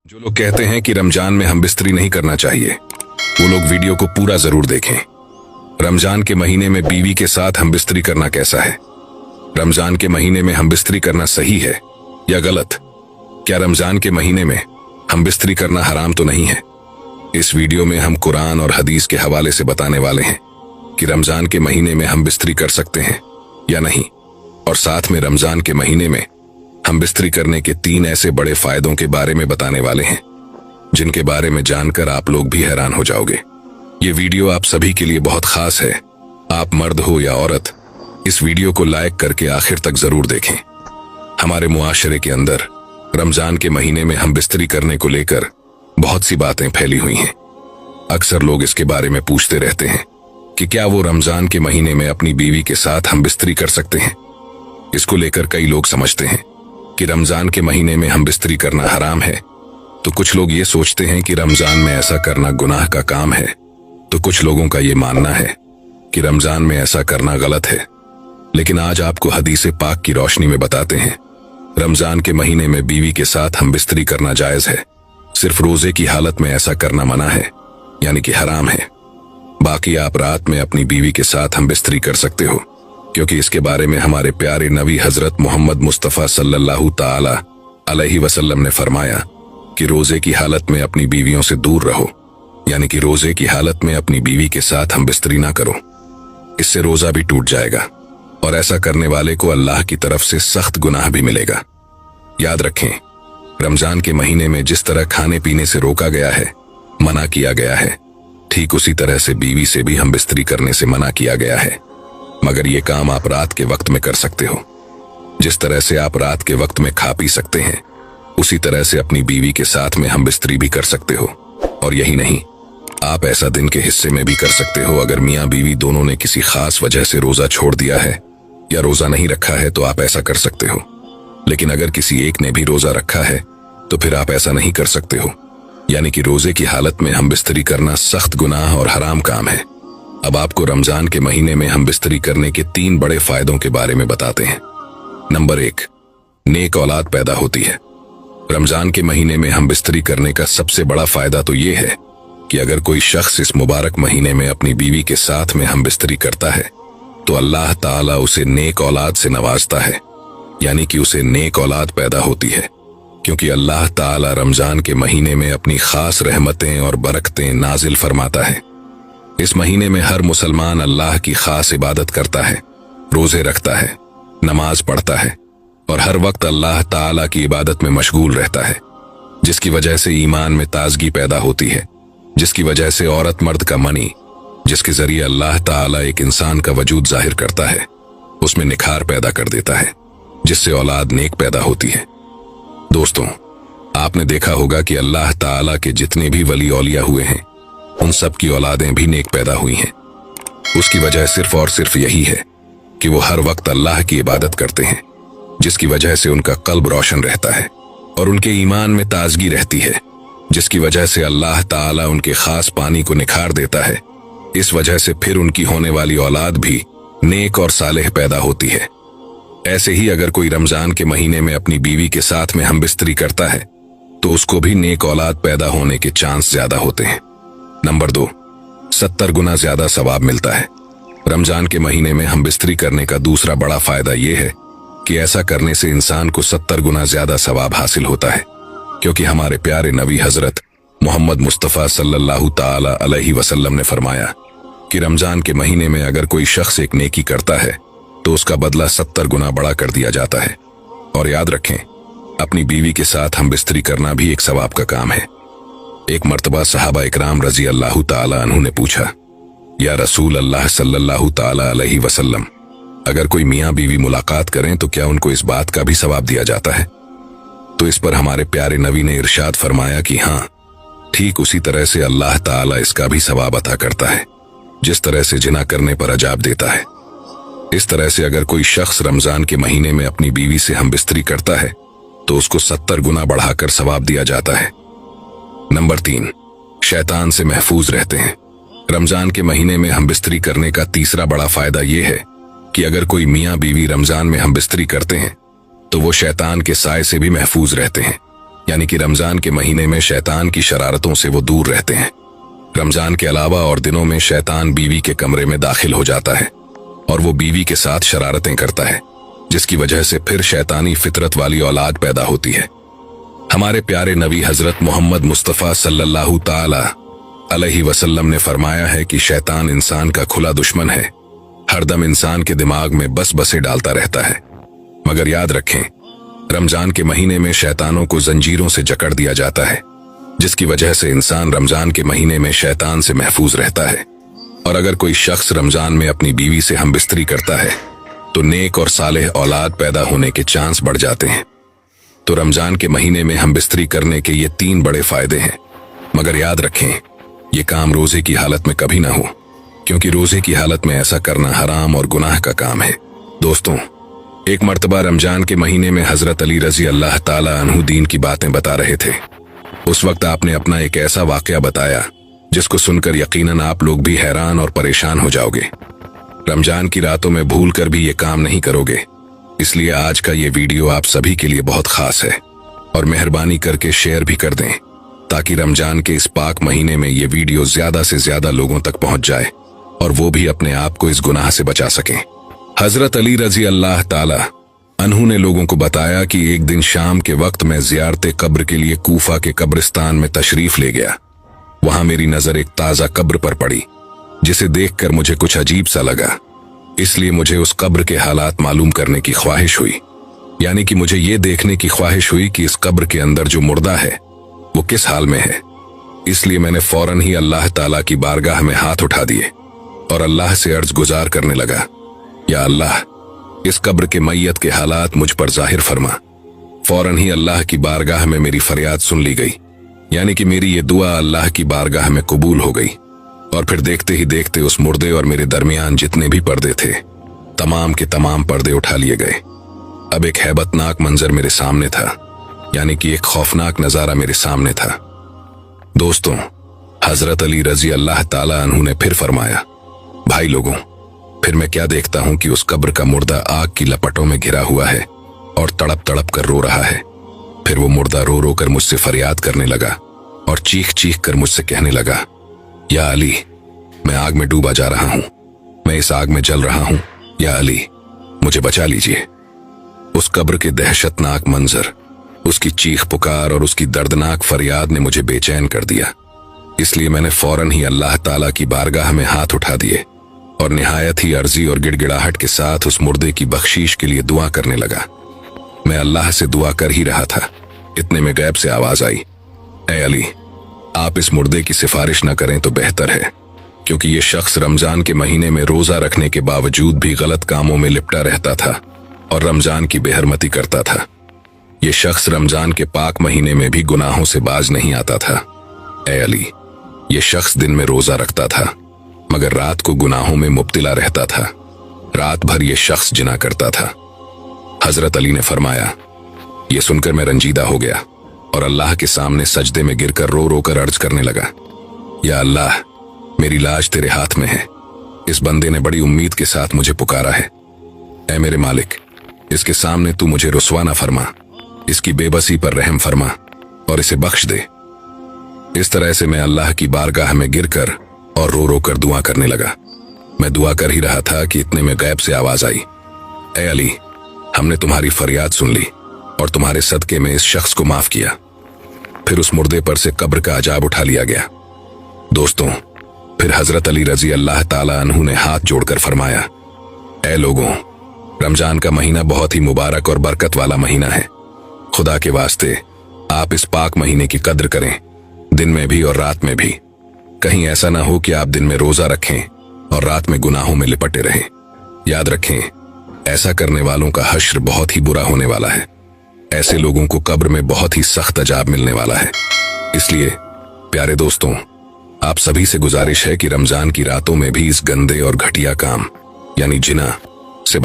जो लोग कहते हैं कि रमजान में हम बिस्तरी नहीं करना चाहिए, वो लोग वीडियो को पूरा जरूर देखें। रमजान के महीने में बीवी के साथ हम बिस्तरी करना कैसा है? रमजान के महीने में हम बिस्तरी करना सही है या गलत? क्या रमजान के महीने में हम बिस्तरी करना हराम तो नहीं है? इस वीडियो में हम कुरान और हदीस के हवाले से बताने वाले हैं कि रमजान के महीने में हम बिस्तरी कर सकते हैं या नहीं, और साथ में रमजान के महीने में हम बिस्तरी करने के 3 ऐसे बड़े फायदों के बारे में बताने वाले हैं जिनके बारे में जानकर आप लोग भी हैरान हो जाओगे। ये वीडियो आप सभी के लिए बहुत खास है। आप मर्द हो या औरत, इस वीडियो को लाइक करके आखिर तक जरूर देखें। हमारे मुआशरे के अंदर रमजान के महीने में हम बिस्तरी करने को लेकर बहुत सी बातें फैली हुई हैं। अक्सर लोग इसके बारे में पूछते रहते हैं कि क्या वो रमजान के महीने में अपनी बीवी के साथ हम बिस्तरी कर सकते हैं। इसको लेकर कई लोग समझते हैं कि रमजान के महीने में हम बिस्तरी करना हराम है, तो कुछ लोग ये सोचते हैं कि रमजान में ऐसा करना गुनाह का काम है, तो कुछ लोगों का ये मानना है कि रमजान में ऐसा करना गलत है। लेकिन आज आपको हदीस पाक की रोशनी में बताते हैं, रमजान के महीने में बीवी के साथ हम बिस्तरी करना जायज है। सिर्फ रोजे की हालत में ऐसा करना मना है, यानी कि हराम है। बाकी आप रात में अपनी बीवी के साथ हम बिस्तरी कर सकते हो, क्योंकि इसके बारे में हमारे प्यारे नबी हजरत मोहम्मद मुस्तफ़ा सल्लल्लाहु ताला अलैहि वसल्लम ने फरमाया कि रोजे की हालत में अपनी बीवियों से दूर रहो, यानी कि रोजे की हालत में अपनी बीवी के साथ हम बिस्तरी ना करो। इससे रोजा भी टूट जाएगा और ऐसा करने वाले को अल्लाह की तरफ से सख्त गुनाह भी मिलेगा। याद रखें, रमजान के महीने में जिस तरह खाने पीने से रोका गया है, मना किया गया है, ठीक उसी तरह से बीवी से भी हम बिस्तरी करने से मना किया गया है। मगर ये काम आप रात के वक्त में कर सकते हो। जिस तरह से आप रात के वक्त में खा पी सकते हैं, उसी तरह से अपनी बीवी के साथ में हम बिस्तरी भी कर सकते हो। और यही नहीं, आप ऐसा दिन के हिस्से में भी कर सकते हो। अगर मियाँ बीवी दोनों ने किसी खास वजह से रोजा छोड़ दिया है या रोजा नहीं रखा है तो आप ऐसा कर सकते हो। लेकिन अगर किसी एक ने भी रोजा रखा है तो फिर आप ऐसा नहीं कर सकते हो, यानी कि रोजे की हालत में हम बिस्तरी करना सख्त गुनाह और हराम काम है। अब आपको रमजान के महीने में हम बिस्तरी करने के 3 बड़े फायदों के बारे में बताते हैं। नंबर 1, नेक औलाद पैदा होती है। रमजान के महीने में हम बिस्तरी करने का सबसे बड़ा फायदा तो ये है कि अगर कोई शख्स इस मुबारक महीने में अपनी बीवी के साथ में हम बिस्तरी करता है तो अल्लाह ताला उसे नेक औलाद से नवाजता है, यानी कि उसे नेक औलाद पैदा होती है, क्योंकि अल्लाह ताला रमजान के महीने में अपनी खास रहमतें और बरकतें नाजिल फरमाता है। इस महीने में हर मुसलमान अल्लाह की खास इबादत करता है, रोजे रखता है, नमाज पढ़ता है और हर वक्त अल्लाह ताला की इबादत में मशगूल रहता है, जिसकी वजह से ईमान में ताजगी पैदा होती है, जिसकी वजह से औरत मर्द का मनी, जिसके जरिए अल्लाह ताला एक इंसान का वजूद जाहिर करता है, उसमें निखार पैदा कर देता है, जिससे औलाद नेक पैदा होती है। दोस्तों, आपने देखा होगा कि अल्लाह ताला के जितने भी वली औलिया हुए हैं, उन सब की औलादें भी नेक पैदा हुई हैं। उसकी वजह सिर्फ और सिर्फ यही है कि वो हर वक्त अल्लाह की इबादत करते हैं, जिसकी वजह से उनका कल्ब रोशन रहता है और उनके ईमान में ताजगी रहती है, जिसकी वजह से अल्लाह ताला उनके खास पानी को निखार देता है। इस वजह से फिर उनकी होने वाली औलाद भी नेक और सालेह पैदा होती है। ऐसे ही अगर कोई रमजान के महीने में अपनी बीवी के साथ में हम बिस्तरी करता है तो उसको भी नेक औलाद पैदा होने के चांस ज्यादा होते हैं। नंबर 2, 70 गुना ज्यादा सवाब मिलता है। रमजान के महीने में हम बिस्तरी करने का दूसरा बड़ा फायदा यह है कि ऐसा करने से इंसान को 70 गुना ज्यादा सवाब हासिल होता है, क्योंकि हमारे प्यारे नबी हजरत मोहम्मद मुस्तफ़ा सल्लल्लाहु ताला अलैहि वसल्लम ने फरमाया कि रमजान के महीने में अगर कोई शख्स एक नेकी करता है तो उसका बदला 70 गुना बड़ा कर दिया जाता है। और याद रखें, अपनी बीवी के साथ हम बिस्तरी करना भी एक सवाब का काम है। एक मर्तबा सहाबा इकराम रजी अल्लाह ताला अन्हु ने पूछा, या रसूल अल्लाह सल्लल्लाहु ताला अलैहि वसल्लम, अगर कोई मियाँ बीवी मुलाकात करें तो क्या उनको इस बात का भी सवाब दिया जाता है? तो इस पर हमारे प्यारे नबी ने इरशाद फरमाया कि हाँ, ठीक उसी तरह से अल्लाह ताला इसका भी सवाब अता करता है, जिस तरह से जिना करने पर अजाब देता है। इस तरह से अगर कोई शख्स रमजान के महीने में अपनी बीवी से हम बिस्तरी करता है तो उसको 70 गुना बढ़ाकर सवाब दिया जाता है। नंबर 3, शैतान से महफूज रहते हैं। रमजान के महीने में हम बिस्तरी करने का तीसरा बड़ा फायदा यह है कि अगर कोई मियाँ बीवी रमजान में हम बिस्तरी करते हैं तो वो शैतान के साए से भी महफूज रहते हैं, यानी कि रमजान के महीने में शैतान की शरारतों से वो दूर रहते हैं। रमजान के अलावा और दिनों में शैतान बीवी के कमरे में दाखिल हो जाता है और वो बीवी के साथ शरारतें करता है, जिसकी वजह से फिर शैतानी फितरत वाली औलाद पैदा होती है। हमारे प्यारे नबी हजरत मोहम्मद मुस्तफ़ा सल्लल्लाहु ताला अलैहि वसल्लम ने फरमाया है कि शैतान इंसान का खुला दुश्मन है, हरदम इंसान के दिमाग में बस बसे डालता रहता है। मगर याद रखें, रमजान के महीने में शैतानों को जंजीरों से जकड़ दिया जाता है, जिसकी वजह से इंसान रमजान के महीने में शैतान से महफूज रहता है। और अगर कोई शख्स रमजान में अपनी बीवी से हमबिस्तरी करता है तो नेक और सालेह औलाद पैदा होने के चांस बढ़ जाते हैं। तो रमजान के महीने में हमबिस्तरी करने के ये 3 बड़े फायदे हैं। मगर याद रखें, ये काम रोजे की हालत में कभी ना हो, क्योंकि रोजे की हालत में ऐसा करना हराम और गुनाह का काम है। दोस्तों, एक मर्तबा रमजान के महीने में हजरत अली रजी अल्लाह ताला अन्हु दीन की बातें बता रहे थे। उस वक्त आपने अपना एक ऐसा वाकया बताया जिसको सुनकर यकीनन आप लोग भी हैरान और परेशान हो जाओगे। रमजान की रातों में भूल कर भी ये काम नहीं करोगे। इसलिए आज का ये वीडियो आप सभी के लिए बहुत खास है और मेहरबानी करके शेयर भी कर दें, ताकि रमजान के इस पाक महीने में ये वीडियो ज्यादा से ज्यादा लोगों तक पहुंच जाए और वो भी अपने आप को इस गुनाह से बचा सकें। हजरत अली रजी अल्लाह ताला अन्हु ने लोगों को बताया कि एक दिन शाम के वक्त मैं ज़ियारत कब्र के लिए कूफा के कब्रिस्तान में तशरीफ ले गया। वहां मेरी नजर एक ताजा कब्र पर पड़ी, जिसे देखकर मुझे कुछ अजीब सा लगा। इसलिए मुझे उस कब्र के हालात मालूम करने की ख्वाहिश हुई, यानी कि मुझे ये देखने की ख्वाहिश हुई कि इस कब्र के अंदर जो मुर्दा है वो किस हाल में है। इसलिए मैंने फौरन ही अल्लाह ताला की बारगाह में हाथ उठा दिए और अल्लाह से अर्ज गुजार करने लगा, या अल्लाह, इस कब्र के मैयत के हालात मुझ पर जाहिर फरमा। फौरन ही अल्लाह की बारगाह में मेरी फरियाद सुन ली गई, यानी कि मेरी ये दुआ अल्लाह की बारगाह में कबूल हो गई। और फिर देखते ही देखते उस मुर्दे और मेरे दरमियान जितने भी पर्दे थे, तमाम के तमाम पर्दे उठा लिए गए। अब एक हैबतनाक मंजर मेरे सामने था, यानी कि एक खौफनाक नजारा मेरे सामने था। दोस्तों, हजरत अली रजी अल्लाह ताला अन्हु ने फिर फरमाया, भाई लोगों, फिर मैं क्या देखता हूं कि उस कब्र का मुर्दा आग की लपटों में घिरा हुआ है और तड़प तड़प कर रो रहा है। फिर वो मुर्दा रो रो कर मुझसे फरियाद करने लगा और चीख चीख कर मुझसे कहने लगा, या अली, मैं आग में डूबा जा रहा हूं, मैं इस आग में जल रहा हूं, या अली, मुझे बचा लीजिए। उस कब्र के दहशतनाक मंजर, उसकी चीख पुकार और उसकी दर्दनाक फरियाद ने मुझे बेचैन कर दिया। इसलिए मैंने फौरन ही अल्लाह ताला की बारगाह में हाथ उठा दिए और निहायत ही अर्जी और गिड़गिड़ाहट के साथ उस मुर्दे की बख्शीश के लिए दुआ करने लगा। मैं अल्लाह से दुआ कर ही रहा था, इतने में गैब से आवाज आई, ऐ अली, आप इस मुर्दे की सिफारिश न करें तो बेहतर है, क्योंकि ये शख्स रमजान के महीने में रोजा रखने के बावजूद भी गलत कामों में लिपटा रहता था और रमजान की बेहरमती करता था। ये शख्स रमजान के पाक महीने में भी गुनाहों से बाज नहीं आता था। ऐ अली, ये शख्स दिन में रोजा रखता था मगर रात को गुनाहों में मुब्तिला रहता था। रात भर ये शख्स जिना करता था। हजरत अली ने फरमाया, ये सुनकर मैं रंजीदा हो गया और अल्लाह के सामने सजदे में गिरकर रो रो कर अर्ज करने लगा, या अल्लाह, मेरी लाज तेरे हाथ में है। इस बंदे ने बड़ी उम्मीद के साथ मुझे पुकारा है। ऐ मेरे मालिक, इसके सामने तू मुझे रुस्वा न फरमा, इसकी बेबसी पर रहम फरमा और इसे बख्श दे। इस तरह से मैं अल्लाह की बारगाह में गिरकर और रो रो कर दुआ करने लगा। मैं दुआ कर ही रहा था कि इतने में गैब से आवाज आई, ऐ अली, हमने तुम्हारी फरियाद सुन ली और तुम्हारे सदके में इस शख्स को माफ किया। फिर उस मुर्दे पर से कब्र का अजाब उठा लिया गया। दोस्तों, फिर हजरत अली रजी अल्लाह ताला अन्हु ने हाथ जोड़कर फरमाया, ऐ लोगों, रमजान का महीना बहुत ही मुबारक और बरकत वाला महीना है। खुदा के वास्ते आप इस पाक महीने की कद्र करें, दिन में भी और रात में भी। कहीं ऐसा ना हो कि आप दिन में रोजा रखें और रात में गुनाहों में लिपटे रहें। याद रखें, ऐसा करने वालों का हश्र बहुत ही बुरा होने वाला है। ऐसे लोगों को कब्र में बहुत ही सख्त अजाब मिलने वाला है। इसलिए प्यारे दोस्तों, आप सभी से गुजारिश है कि रमजान की रातों में भी इस गंदे और घटिया काम यानी जिना से